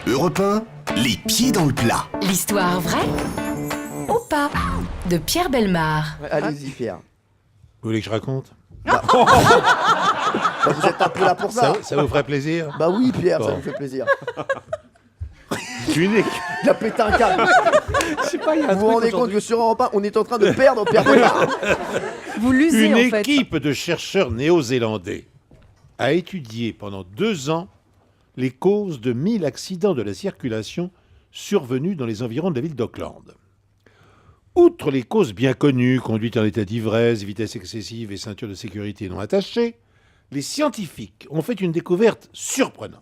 Europe 1, les pieds dans le plat. L'histoire vraie ou pas de Pierre Bellemare. Allez-y, Pierre. Vous voulez que je raconte? Bah, vous êtes un peu là pour ça. Ça vous ferait plaisir? Bah oui, Pierre, ça Bon. nous fait plaisir. Unique. Il a pété un câble. Je sais pas, il y a un Vous vous truc rendez compte aujourd'hui. que sur Europe 1, on est en train de perdre Pierre Bellemare. Vous l'usez Une en fait. équipe de chercheurs néo-zélandais a étudié pendant 2 ans les causes de 1000 accidents de la circulation survenus dans les environs de la ville d'Auckland. Outre les causes bien connues, conduite en état d'ivresse, vitesse excessive et ceinture de sécurité non attachée, les scientifiques ont fait une découverte surprenante.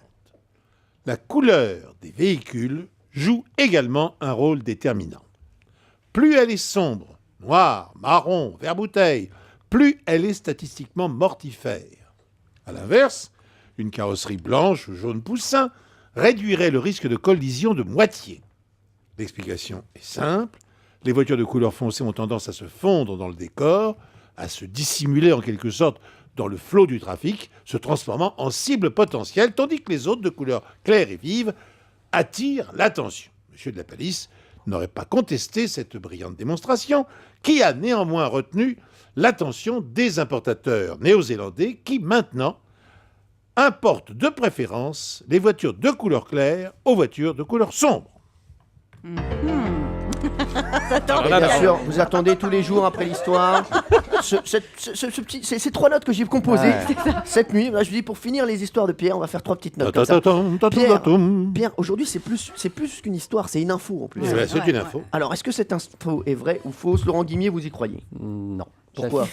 La couleur des véhicules joue également un rôle déterminant. Plus elle est sombre, noire, marron, vert bouteille, plus elle est statistiquement mortifère. A l'inverse, une carrosserie blanche ou jaune poussin réduirait le risque de collision de moitié. L'explication est simple. Les voitures de couleur foncée ont tendance à se fondre dans le décor, à se dissimuler en quelque sorte dans le flot du trafic, se transformant en cible potentielle, tandis que les autres de couleur claire et vive attirent l'attention. Monsieur de la Palisse n'aurait pas contesté cette brillante démonstration, qui a néanmoins retenu l'attention des importateurs néo-zélandais qui, maintenant, importent de préférence les voitures de couleur claire aux voitures de couleur sombre. Bien sûr, vous attendez tous les jours après l'histoire. Ces trois notes que j'ai composées cette nuit. Là, je dis pour finir les histoires de Pierre, on va faire 3 petites notes. Comme ça. Pierre, aujourd'hui, c'est plus qu'une histoire, c'est une info en plus. C'est une info. Alors, est-ce que cette info est vraie ou fausse? Laurent Guimier, vous y croyez? Non. Pourquoi?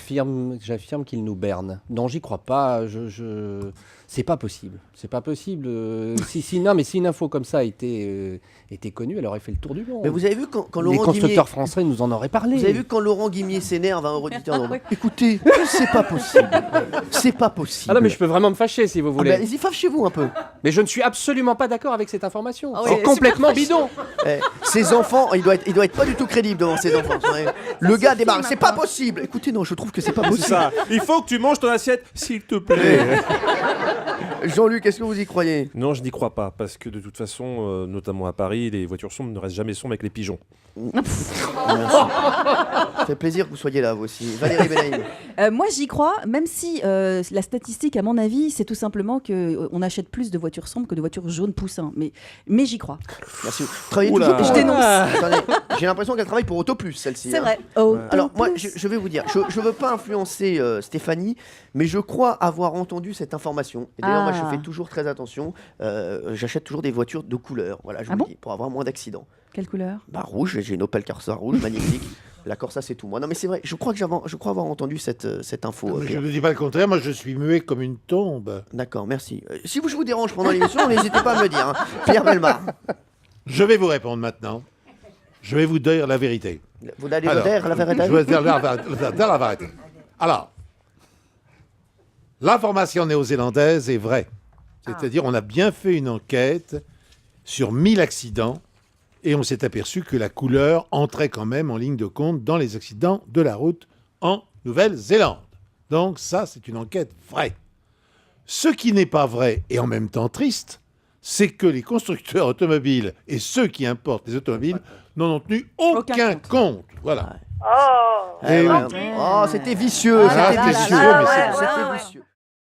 J'affirme qu'il nous berne. Non, j'y crois pas. C'est pas possible. C'est pas possible. Non, mais si une info comme ça était connue, elle aurait fait le tour du monde. Mais vous avez vu quand Les Laurent Guimier... constructeurs français nous en auraient parlé. Vous avez vu quand Laurent Guimier s'énerve à un auditeur écoutez, c'est pas possible. C'est pas possible. Ah non, mais je peux vraiment me fâcher si vous voulez. Ah bah, allez-y, fâchez-vous un peu. Mais je ne suis absolument pas d'accord avec cette information. Ah oui, C'est super complètement bidon. Ces enfants, il doit être pas du tout crédible devant ces enfants. Le gars démarre, c'est pas possible. Écoutez, non, je trouve que c'est pas C'est possible. ça. Il faut que tu manges ton assiette, s'il te plaît. Jean-Luc, est-ce que vous y croyez? Non, je n'y crois pas, parce que de toute façon, notamment à Paris, les voitures sombres ne restent jamais sombres avec les pigeons. Ça fait plaisir que vous soyez là, vous aussi. Valérie Benaïm. Moi j'y crois, même si la statistique, à mon avis, c'est tout simplement qu'on achète plus de voitures sombres que de voitures jaunes poussins. Mais j'y crois. Merci. Vous travaillez Oula. toujours pour... Je dénonce. Attendez, j'ai l'impression qu'elle travaille pour Autoplus, celle-ci. C'est hein. vrai. Oh, Alors moi, plus. je vais vous dire, je veux pas influencer Stéphanie, mais je crois avoir entendu cette information. Et d'ailleurs, moi, je fais toujours très attention. J'achète toujours des voitures de couleur. Voilà, je vous le dis, pour avoir moins d'accidents. Quelle couleur? Bah rouge, j'ai une Opel Corsa rouge, magnifique. La Corsa, c'est tout. Moi, non, mais c'est vrai. Je crois avoir entendu cette info. Je Pierre. ne dis pas le contraire, moi je suis muet comme une tombe. D'accord, merci. Si je vous dérange pendant l'émission, n'hésitez pas à me le dire. Hein. Pierre Bellemare. Je vais vous répondre maintenant. Je vais vous dire la vérité. Vous allez Alors, vous dire la vérité? Je vais dire la vérité. Alors, l'information néo-zélandaise est vraie. C'est-à-dire, on a bien fait une enquête sur 1000 accidents et on s'est aperçu que la couleur entrait quand même en ligne de compte dans les accidents de la route en Nouvelle-Zélande. Donc ça, c'est une enquête vraie. Ce qui n'est pas vrai et en même temps triste, c'est que les constructeurs automobiles et ceux qui importent les automobiles n'en ont tenu aucun compte. Voilà. Eh Et ouais. oui. Oh, c'était vicieux. Ah, C'était c'était vicieux. vicieux, mais C'était vicieux.